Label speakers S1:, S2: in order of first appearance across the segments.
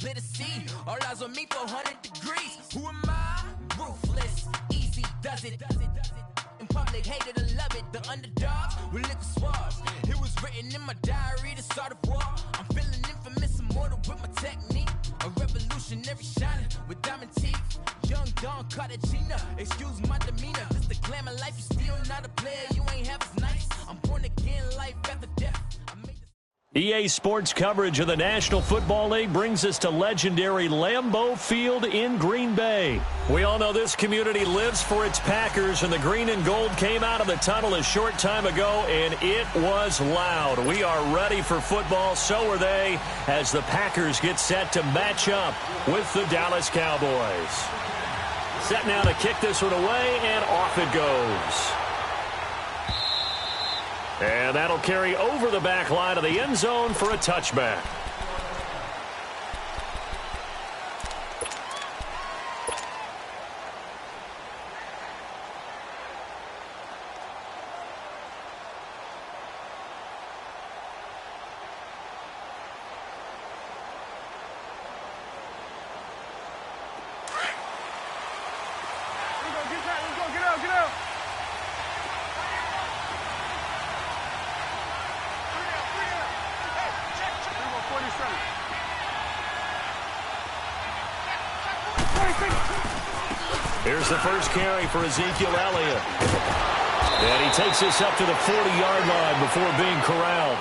S1: clear to see. All eyes on me for 100 degrees. Who am I? Ruthless, easy, does it. In public, hate it or love it. The underdogs with liquor swabs. It was written in my diary to start a war. I'm feeling infamous, immortal with my technique. A revolutionary shining with diamond teeth. Young Don Cartagena, excuse my demeanor. This the glamour life, you still not a player. You ain't half as nice. I'm born again, life after death.
S2: EA Sports coverage of the National Football League brings us to legendary Lambeau Field in Green Bay. We all know this community lives for its Packers, and the green and gold came out of the tunnel a short time ago, and it was loud. We are ready for football, so are they, as the Packers get set to match up with the Dallas Cowboys. Set now to kick this one away, and off it goes. And that'll carry over the back line of the end zone for a touchback.
S3: Get out.
S2: Here's the first carry for Ezekiel Elliott. And he takes this up to the 40-yard line before being corralled.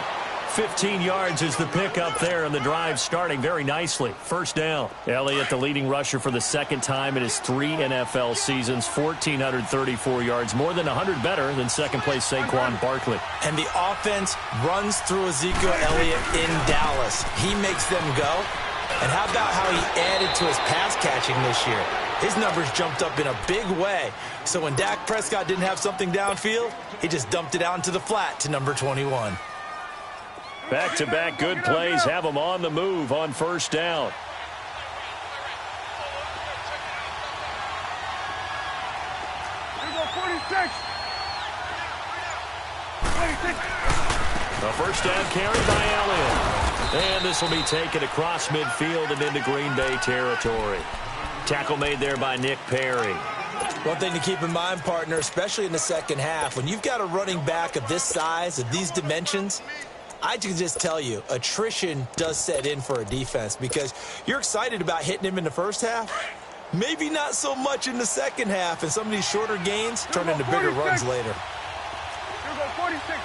S2: 15 yards is the pickup there, and the drive starting very nicely. First down. Elliott, the leading rusher for the second time in his 3 NFL seasons, 1,434 yards, more than 100 better than second-place Saquon Barkley.
S4: And the offense runs through Ezekiel Elliott in Dallas. He makes them go. And how about how he added to his pass catching this year? His numbers jumped up in a big way. So when Dak Prescott didn't have something downfield, he just dumped it out into the flat to number 21.
S2: Back-to-back good plays have him on the move on first down.
S3: Here we go, 46.
S2: A first down carry by Elliott. And this will be taken across midfield and into Green Bay territory. Tackle made there by Nick Perry.
S4: One thing to keep in mind, partner, especially in the second half, when you've got a running back of this size, of these dimensions, I can just tell you, attrition does set in for a defense because you're excited about hitting him in the first half. Maybe not so much in the second half, and some of these shorter gains turn into bigger runs later.
S3: Here we go, 46.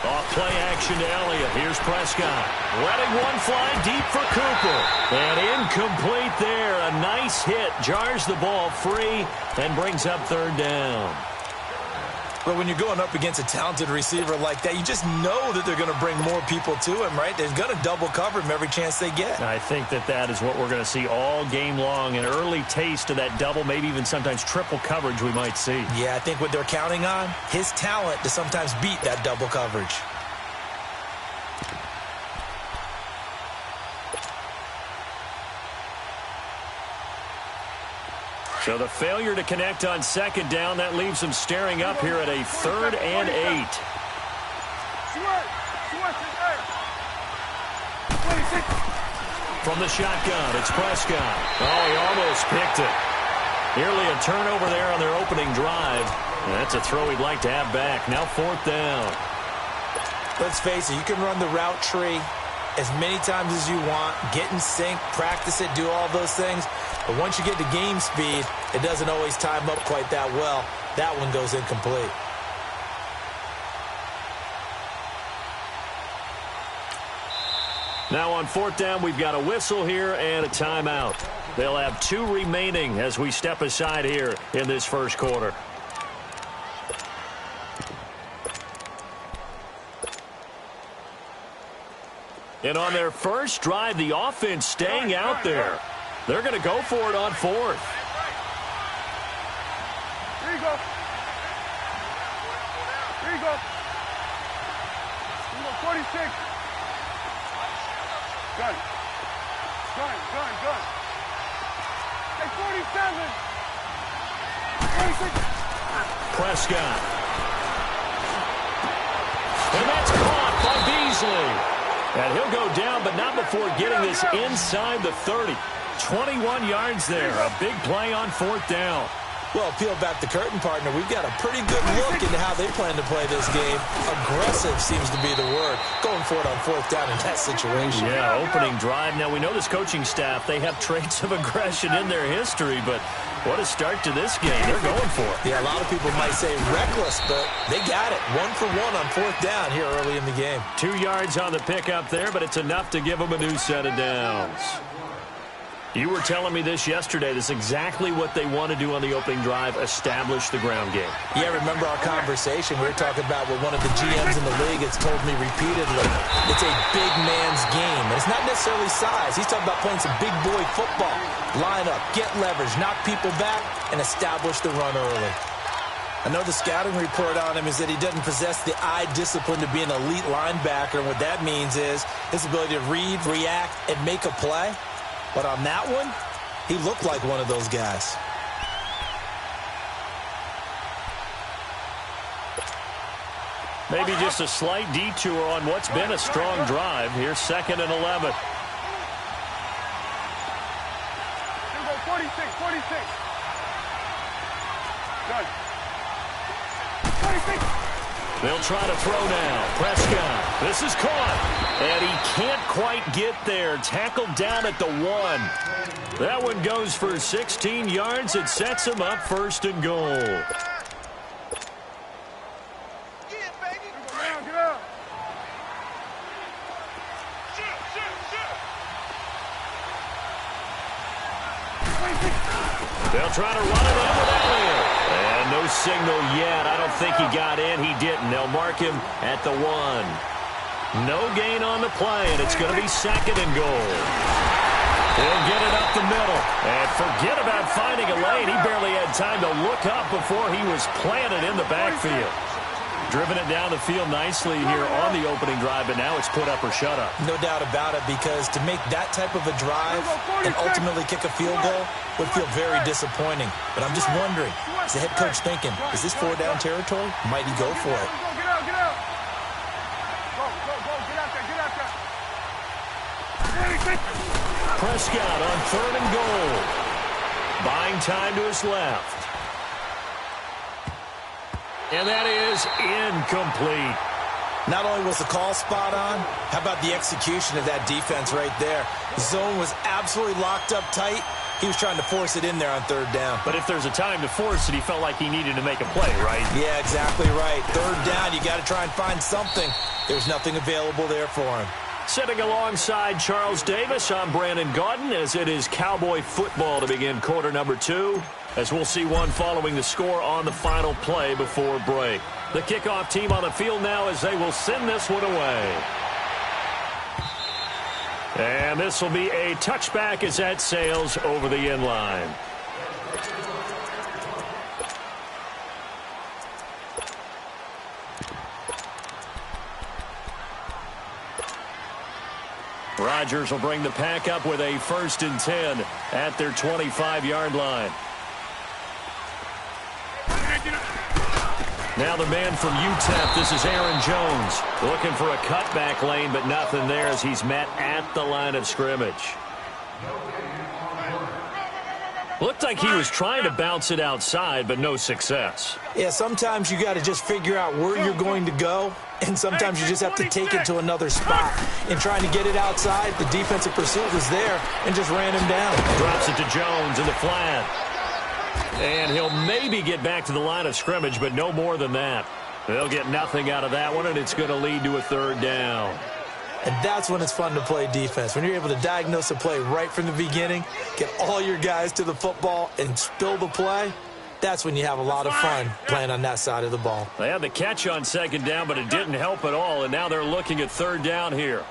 S2: Off play action to Elliott. Here's Prescott. Letting one fly deep for Cooper. And incomplete there. A nice hit. Jars the ball free and brings up third down.
S4: But when you're going up against a talented receiver like that, you just know that they're going to bring more people to him, right? They're going to double cover him every chance they get.
S2: I think that is what we're going to see all game long. An early taste of that double, maybe even sometimes triple coverage we might see.
S4: Yeah, I think what they're counting on, his talent to sometimes beat that double coverage.
S2: So the failure to connect on second down, that leaves them staring up here at a 3rd and 8. From the shotgun, it's Prescott. Oh, he almost picked it. Nearly a turnover there on their opening drive. And that's a throw he'd like to have back. Now 4th down.
S4: Let's face it, you can run the route tree as many times as you want, get in sync, practice it, do all those things. But once you get to game speed, it doesn't always time up quite that well. That one goes incomplete.
S2: Now on 4th down, we've got a whistle here and a timeout. They'll have 2 remaining as we step aside here in this first quarter. And on their first drive, the offense staying out there. They're going to go for it on 4th.
S3: Here you go. Here you go. Here you go, 46. Gun. Hey, 47. 46.
S2: Prescott. Beasley. And he'll go down, but not before getting this inside the 30. 21 yards there. A big play on 4th down.
S4: Well, peel back the curtain, partner. We've got a pretty good look into how they plan to play this game. Aggressive seems to be the word. Going for it on 4th down in that situation.
S2: Yeah, opening drive. Now, we know this coaching staff, they have traits of aggression in their history, but what a start to this game. They're going for it.
S4: Yeah, a lot of people might say reckless, but they got it. 1 for 1 on 4th down here early in the game.
S2: 2 yards on the pickup there, but it's enough to give them a new set of downs. You were telling me this yesterday. This is exactly what they want to do on the opening drive, establish the ground game.
S4: Yeah, remember our conversation? We were talking about what one of the GMs in the league has told me repeatedly. It's a big man's game. And it's not necessarily size. He's talking about playing some big boy football. Line up, get leverage, knock people back, and establish the run early. I know the scouting report on him is that he doesn't possess the eye discipline to be an elite linebacker. And what that means is his ability to read, react, and make a play. But on that one, he looked like one of those guys.
S2: Maybe just a slight detour on what's been a strong drive. Here's 2nd and 11.
S3: 46. Good. 46.
S2: They'll try to throw now. Prescott. This is caught. And he can't quite get there. Tackled down at the 1. That one goes for 16 yards. It sets him up 1st and goal.
S3: Get out.
S2: They'll try to run it in with Elliott. And no signal yet. I don't think he got in. He didn't. They'll mark him at the 1. No gain on the play, and it's going to be 2nd and goal. He'll get it up the middle. And forget about finding a lane. He barely had time to look up before he was planted in the backfield. Driven it down the field nicely here on the opening drive, but now it's put up or shut up.
S4: No doubt about it, because to make that type of a drive and ultimately kick a field goal would feel very disappointing. But I'm just wondering, is the head coach thinking, is this 4-down territory? Might he go for it?
S3: Get out. Go. Get out there.
S2: Prescott on 3rd and goal. Buying time to his left. And that is incomplete.
S4: Not only was the call spot on, how about the execution of that defense right there? Zone was absolutely locked up tight. He was trying to force it in there on 3rd down.
S2: But if there's a time to force it, he felt like he needed to make a play, right?
S4: Yeah, exactly right. 3rd down, you got to try and find something. There's nothing available there for him.
S2: Sitting alongside Charles Davis, I'm Brandon Gaudin, as it is Cowboy football to begin quarter number 2, as we'll see one following the score on the final play before break. The kickoff team on the field now as they will send this one away. And this will be a touchback as that sails over the end line. Rodgers will bring the pack up with a 1st and 10 at their 25-yard line. Now the man from UTEP, this is Aaron Jones, looking for a cutback lane, but nothing there as he's met at the line of scrimmage. Looked like he was trying to bounce it outside, but no success.
S4: Yeah, sometimes you got to just figure out where you're going to go, and sometimes you just have to take it to another spot. In trying to get it outside, the defensive pursuit was there and just ran him down.
S2: Drops it to Jones in the flat. And he'll maybe get back to the line of scrimmage, but no more than that. They'll get nothing out of that one, and it's going to lead to a 3rd down.
S4: And that's when it's fun to play defense. When you're able to diagnose a play right from the beginning, get all your guys to the football, and spill the play, that's when you have a lot of fun playing on that side of the ball.
S2: They had the catch on 2nd down, but it didn't help at all, and now they're looking at 3rd down here.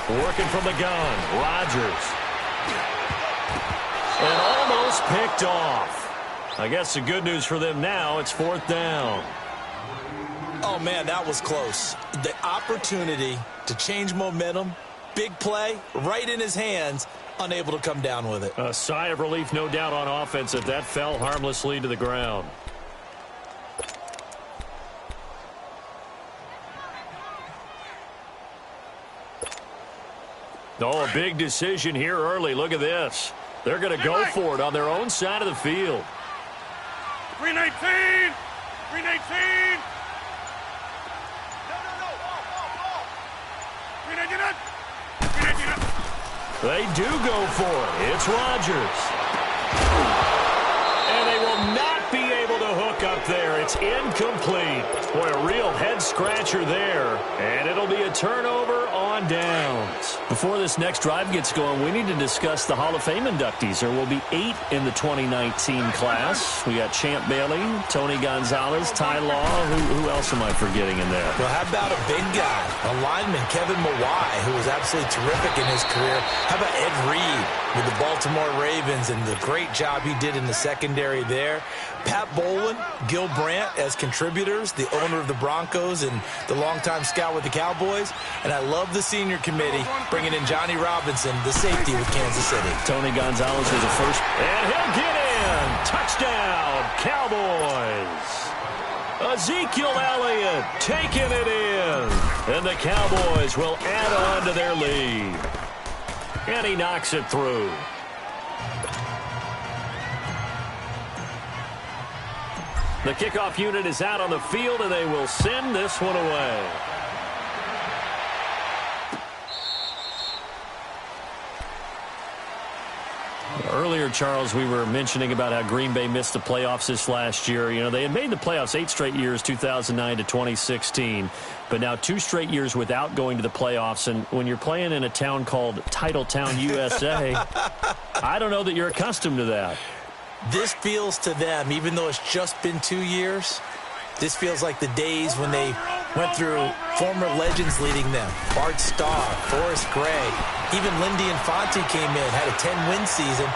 S2: Working from the gun, Rodgers. And almost picked off. I guess the good news for them now, it's 4th down.
S4: Oh, man, that was close. The opportunity to change momentum, big play, right in his hands, unable to come down with it.
S2: A sigh of relief, no doubt, on offense if that fell harmlessly to the ground. Oh, a big decision here early. Look at this. They're going to go for it on their own side of the field.
S3: 319! 319! No. 319! 319!
S2: They do go for it. It's Rodgers. And they will not be able to hook up there. It's incomplete. Boy, a real head-scratcher there. And it'll be a turnover on downs. Before this next drive gets going, we need to discuss the Hall of Fame inductees. There will be 8 in the 2019 class. We got Champ Bailey, Tony Gonzalez, Ty Law. Who else am I forgetting in there?
S4: Well, how about a big guy, a lineman, Kevin Mawai, who was absolutely terrific in his career. How about Ed Reed with the Baltimore Ravens and the great job he did in the secondary there. Pat Bowlen, Gil Brandt as contributors, the owner of the Broncos and the longtime scout with the Cowboys. And I love the senior committee bringing in Johnny Robinson, the safety with Kansas City.
S2: Tony Gonzalez was the first. And he'll get in. Touchdown, Cowboys. Ezekiel Elliott taking it in. And the Cowboys will add on to their lead. And he knocks it through. The kickoff unit is out on the field, and they will send this one away. Earlier, Charles, we were mentioning about how Green Bay missed the playoffs this last year. You know, they had made the playoffs 8 straight years, 2009 to 2016, but now 2 straight years without going to the playoffs. And when you're playing in a town called Titletown, USA, I don't know that you're accustomed to that.
S4: This feels to them, even though it's just been 2 years, this feels like the days when they went through former legends leading them. Bart Starr, Forrest Gray, even Lindy Infante came in, had a 10-win season,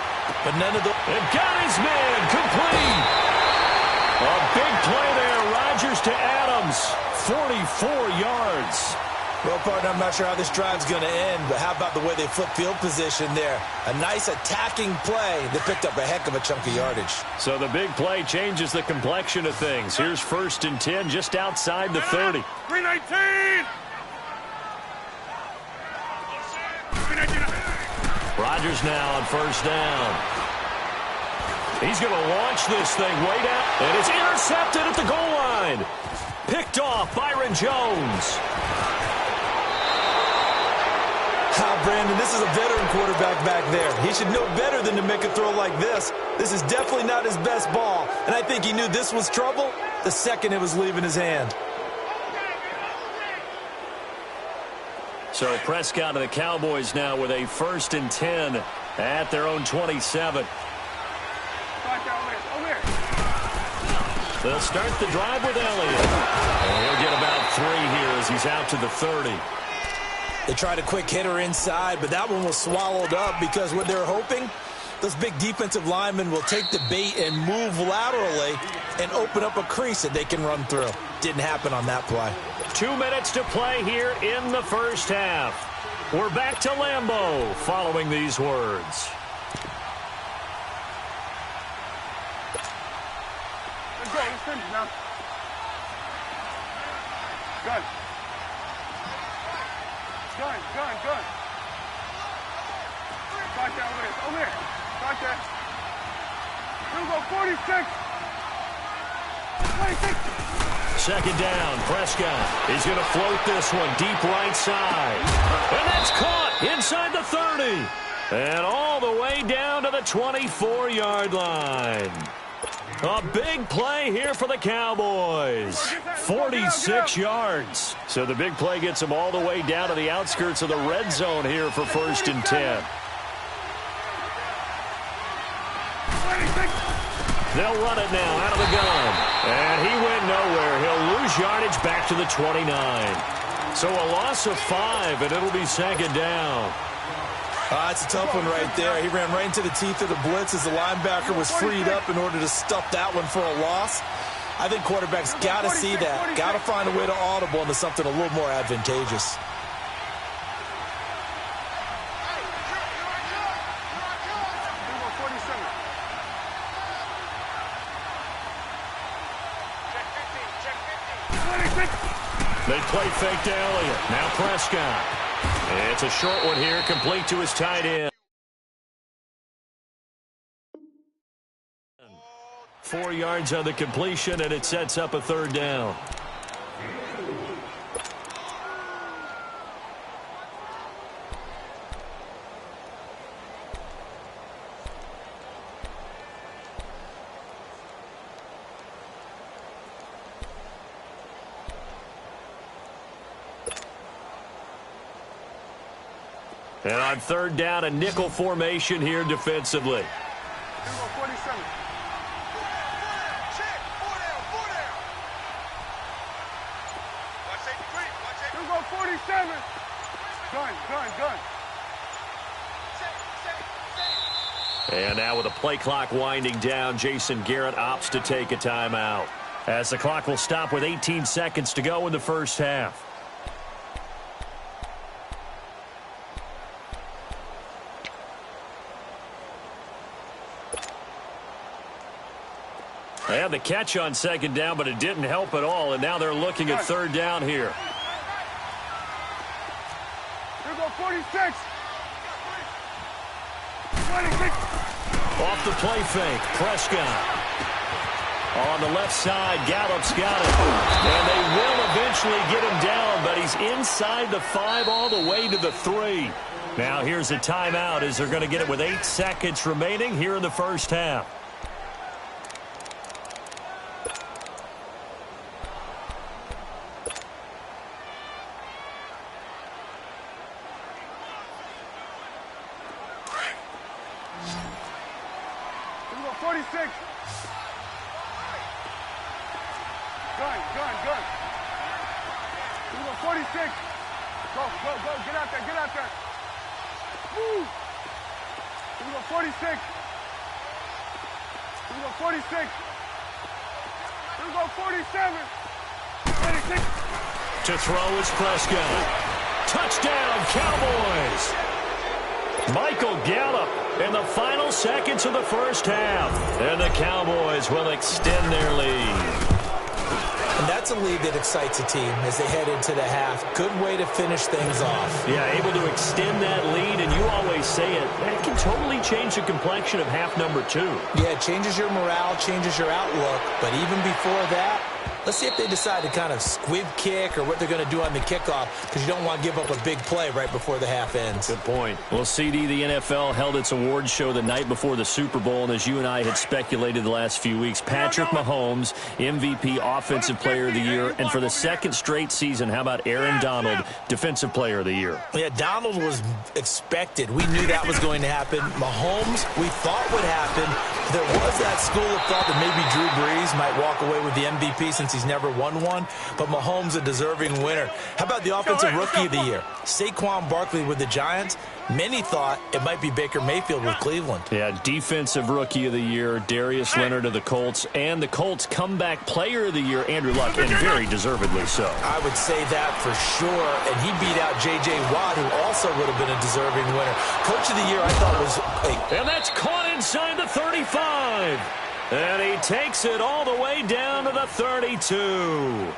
S4: but none of the...
S2: And got his man, complete! A big play there, Rodgers to Adams, 44 yards.
S4: Well, partner, I'm not sure how this drive's going to end, but how about the way they flip field position there? A nice attacking play that picked up a heck of a chunk of yardage.
S2: So the big play changes the complexion of things. Here's 1st and 10 just outside the 30.
S3: 319!
S2: Rodgers now on 1st down. He's going to launch this thing way down, and it's intercepted at the goal line. Picked off Byron Jones.
S4: Brandon, this is a veteran quarterback back there. He should know better than to make a throw like this. This is definitely not his best ball, and I think he knew this was trouble the second it was leaving his hand.
S2: So Prescott and the Cowboys now with a 1st and 10 at their own 27. They'll start the drive with Elliott. And he'll get about 3 here as he's out to the 30.
S4: They tried a quick hitter inside, but that one was swallowed up because what they're hoping, those big defensive linemen will take the bait and move laterally and open up a crease that they can run through. Didn't happen on that play.
S2: 2 minutes to play here in the 1st half. We're back to Lambeau following these words.
S3: Let's go. Let's finish now. Good. Gun. Start that over there. Start that. Here we go, 46. 26.
S2: 2nd down, Prescott. He's going to float this one deep right side. And that's caught inside the 30. And all the way down to the 24-yard line. A big play here for the Cowboys. 46 yards. So the big play gets them all the way down to the outskirts of the red zone here for 1st and 10. They'll run it now out of the gun. And he went nowhere. He'll lose yardage back to the 29. So a loss of 5, and it'll be 2nd down.
S4: That's a tough one right there. He ran right into the teeth of the blitz as the linebacker was freed up in order to stuff that one for a loss. I think quarterbacks got to see that. Got to find a way to audible into something a little more advantageous.
S2: They play fake to Elliott. Now Prescott. It's a short one here, complete to his tight end. 4 yards on the completion, and it sets up a third down. And on third down, a nickel formation here defensively.
S3: Here we go, 47. Check, 4 down, 4 down. Watch safety creep, watch safety. Here we go, 47. Gun.
S2: And now with the play clock winding down, Jason Garrett opts to take a timeout, as the clock will stop with 18 seconds to go in the first half. They had the catch on second down, but it didn't help at all, and now they're looking at third down here.
S3: Here we go, 46. 26.
S2: Off the play fake, Prescott. On the left side, Gallup's got it. And they will eventually get him down, but he's inside the 5 all the way to the 3. Now here's a timeout as they're going to get it with 8 seconds remaining here in the first half.
S3: Here we go, 46. Gun. Here we go, 46. Go. Get out there. Move. Here we go, 46. Here we go, 46. Here we go, 47. 26.
S2: To throw is Prescott. Touchdown, Cowboys! Michael Gallup in the final seconds of the first half. And the Cowboys will extend their lead.
S4: And that's a lead that excites a team as they head into the half. Good way to finish things off.
S2: Yeah, able to extend that lead, and you always say it, that can totally change the complexion of half number 2.
S4: Yeah, it changes your morale, changes your outlook. But even before that, let's see if they decide to kind of squib kick or what they're going to do on the kickoff, because you don't want to give up a big play right before the half ends.
S2: Good point. Well, CD, the NFL held its awards show the night before the Super Bowl, and as you and I had speculated the last few weeks, Patrick Mahomes, MVP Offensive Player of the Year, and for the second straight season, how about Aaron Donald, Defensive Player of the Year?
S4: Yeah, Donald was expected. We knew that was going to happen. Mahomes, we thought would happen. There was that school of thought that maybe Drew Brees might walk away with the MVP since he's never won one, but Mahomes a deserving winner. How about the Offensive Rookie of the Year? Saquon Barkley with the Giants. Many thought it might be Baker Mayfield with Cleveland.
S2: Yeah, Defensive Rookie of the Year, Darius Leonard of the Colts, and the Colts Comeback Player of the Year, Andrew Luck, and very deservedly so.
S4: I would say that for sure, and he beat out J.J. Watt, who also would have been a deserving winner. Coach of the Year, I thought, was
S2: And that's caught inside the 35. And he takes it all the way down to the 32.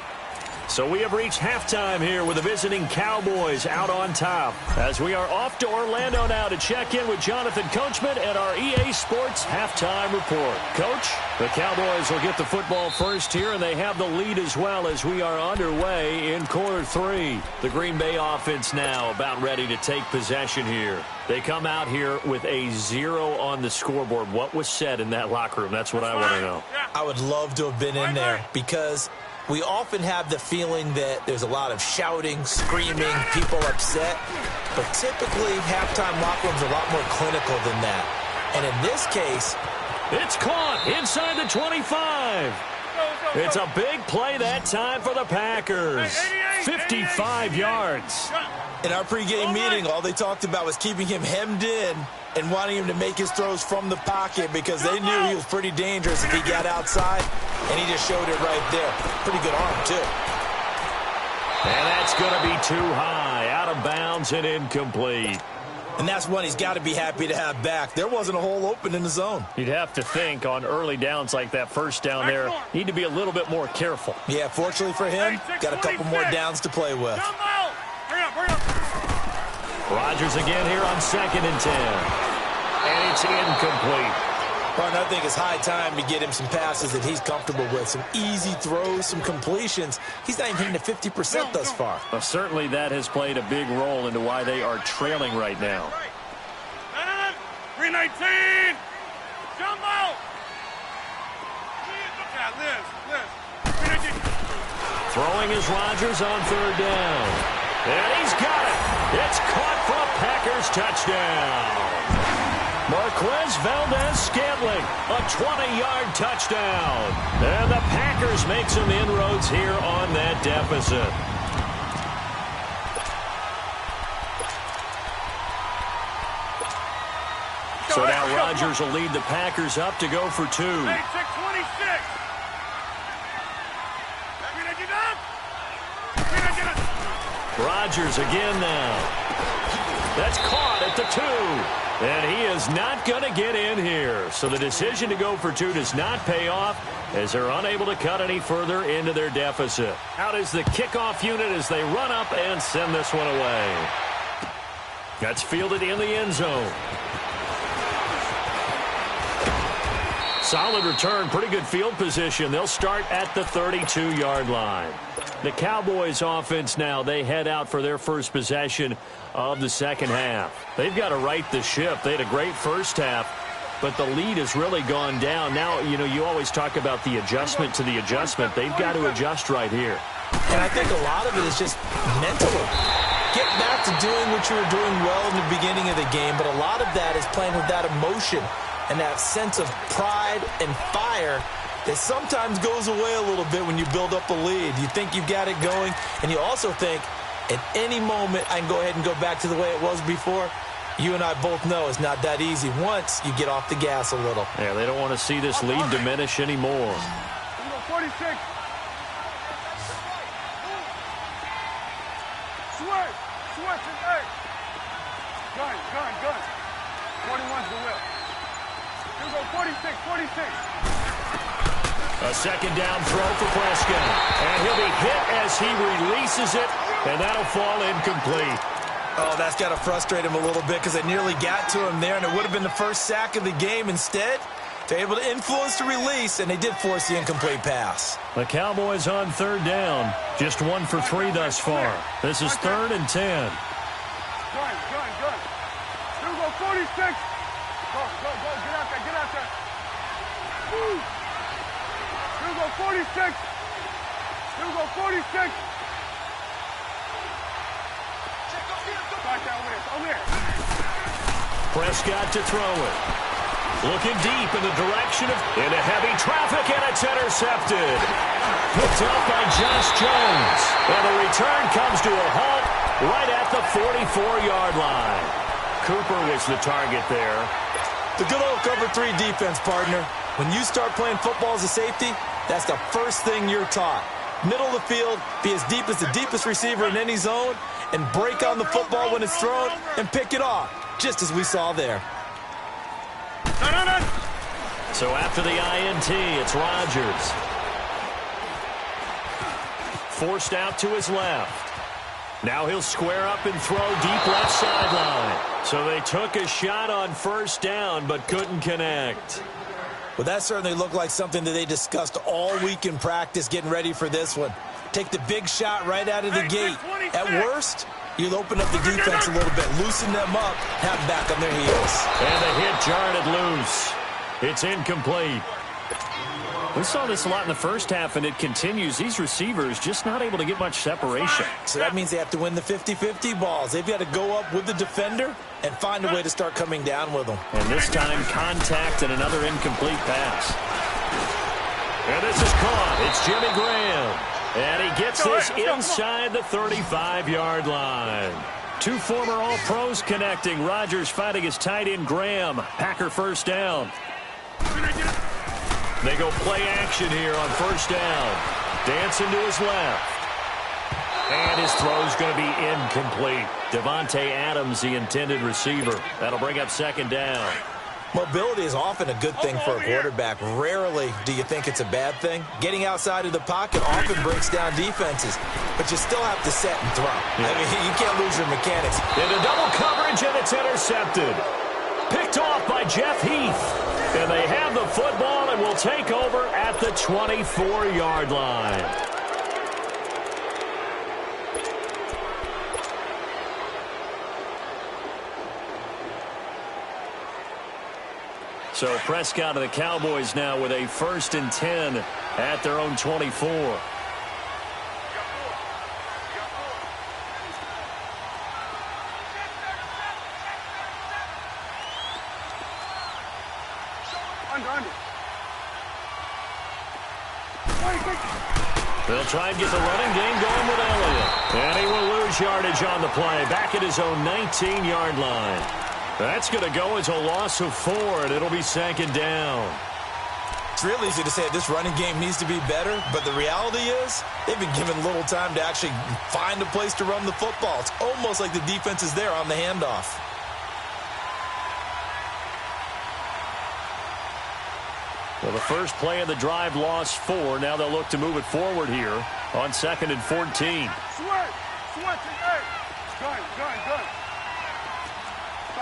S2: So we have reached halftime here with the visiting Cowboys out on top, as we are off to Orlando now to check in with Jonathan Coachman and our EA Sports Halftime Report. Coach, the Cowboys will get the football first here, and they have the lead as well as we are underway in quarter 3. The Green Bay offense now about ready to take possession here. They come out here with a 0 on the scoreboard. What was said in that locker room? That's what I want to know.
S4: I would love to have been in there, because we often have the feeling that there's a lot of shouting, screaming, people upset. But typically, halftime locker rooms are a lot more clinical than that. And in this case,
S2: it's caught inside the 25. It's a big play that time for the Packers. 55 yards.
S4: In our pregame meeting, all they talked about was keeping him hemmed in and wanting him to make his throws from the pocket, because they knew he was pretty dangerous if he got outside, and he just showed it right there. Pretty good arm, too.
S2: And that's going to be too high, out of bounds and incomplete.
S4: And that's one he's got to be happy to have back. There wasn't a hole open in the zone.
S2: You'd have to think on early downs like that, first down there, need to be a little bit more careful.
S4: Yeah, fortunately for him, got a couple more downs to play with.
S2: Rodgers again here on 2nd and 10. And it's incomplete.
S4: Well, I think it's high time to get him some passes that he's comfortable with. Some easy throws, some completions. He's not even hitting at 50% thus far.
S2: Well, certainly that has played a big role into why they are trailing right now.
S3: 319! Jumbo! Liz. 319.
S2: Throwing is Rodgers on 3rd down. And he's got it. It's caught for a Packers touchdown. Marquez Valdez-Scantling, a 20-yard touchdown. And the Packers make some inroads here on that deficit. So now Rodgers will lead the Packers up to go for 2.
S3: 26.
S2: Rodgers again now. That's caught at the 2. And he is not going to get in here. So the decision to go for 2 does not pay off as they're unable to cut any further into their deficit. Out is the kickoff unit as they run up and send this one away. That's fielded in the end zone. Solid return, pretty good field position. They'll start at the 32-yard line. The Cowboys offense now, they head out for their first possession of the second half. They've got to right the ship. They had a great first half, but the lead has really gone down. Now, you always talk about the adjustment to the adjustment. They've got to adjust right here.
S4: And I think a lot of it is just mentally. Get back to doing what you were doing well in the beginning of the game, but a lot of that is playing with that emotion and that sense of pride and fire that sometimes goes away a little bit when you build up a lead. You think you've got it going, and you also think at any moment I can go ahead and go back to the way it was before. You and I both know it's not that easy once you get off the gas a little.
S2: Yeah, they don't want to see this lead diminish anymore.
S3: 46. Switch is 8. Gun. 41's the whip. Here we go, 46.
S2: A second down throw for Prescott. And he'll be hit as he releases it, and that'll fall incomplete.
S4: Oh, that's got to frustrate him a little bit because they nearly got to him there, and it would have been the first sack of the game. Instead, they're able to influence the release, and they did force the incomplete pass.
S2: The Cowboys on 3rd down. Just 1 for 3 thus far. This is 3rd and 10.
S3: Gun. Here we go, 46. Go. Get out there. Woo. Here we go, 46. Over here.
S2: Prescott to throw it. Looking deep in the direction of into heavy traffic, and it's intercepted. Picked up by Josh Jones. And the return comes to a halt right at the 44-yard line. Cooper was the target there.
S4: The good old cover 3 defense, partner. When you start playing football as a safety, that's the first thing you're taught. Middle of the field, be as deep as the deepest receiver in any zone, and break on the football when it's thrown and pick it off, just as we saw there.
S2: So after the INT, it's Rodgers. Forced out to his left. Now he'll square up and throw deep left sideline. So they took a shot on 1st down, but couldn't connect.
S4: Well, that certainly looked like something that they discussed all week in practice getting ready for this one. Take the big shot right out of the gate. At worst, you'll open up the defense a little bit, loosen them up, have them back on their heels.
S2: And the hit jarred it loose. It's incomplete. We saw this a lot in the first half, and it continues. These receivers just not able to get much separation.
S4: So that means they have to win the 50-50 balls. They've got to go up with the defender and find a way to start coming down with them.
S2: And this time, contact and another incomplete pass. And this is caught. It's Jimmy Graham. And he gets this inside the 35-yard line. 2 former All-Pros connecting. Rodgers fighting his tight end Graham. Packer 1st down. They go play action here on 1st down. Dancing to his left. And his throw's going to be incomplete. Devontae Adams, the intended receiver. That'll bring up 2nd down.
S4: Mobility is often a good thing for a quarterback. Rarely do you think it's a bad thing. Getting outside of the pocket often breaks down defenses, but you still have to set and throw. I mean, you can't lose your mechanics.
S2: Into double coverage, and it's intercepted. Picked off by Jeff Heath. And they have the football and will take over at the 24-yard line. So Prescott and the Cowboys now with a 1st and 10 at their own 24. They'll try and get the running game going with Elliott. And he will lose yardage on the play. Back at his own 19-yard line. That's going to go as a loss of 4, and it'll be 2nd down.
S4: It's real easy to say this running game needs to be better, but the reality is they've been given little time to actually find a place to run the football. It's almost like the defense is there on the handoff.
S2: Well, the first play of the drive lost 4. Now they'll look to move it forward here on 2nd and 14.
S3: Switch, hey. Gun.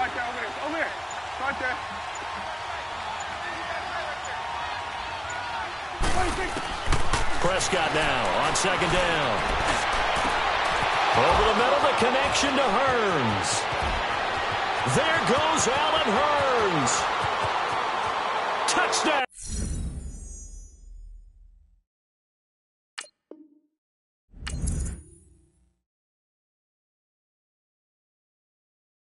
S3: Start there, over there. Start there. 26.
S2: Prescott now on 2nd down. Over the middle, the connection to Hearns. There goes Allen Hearns. Touchdown.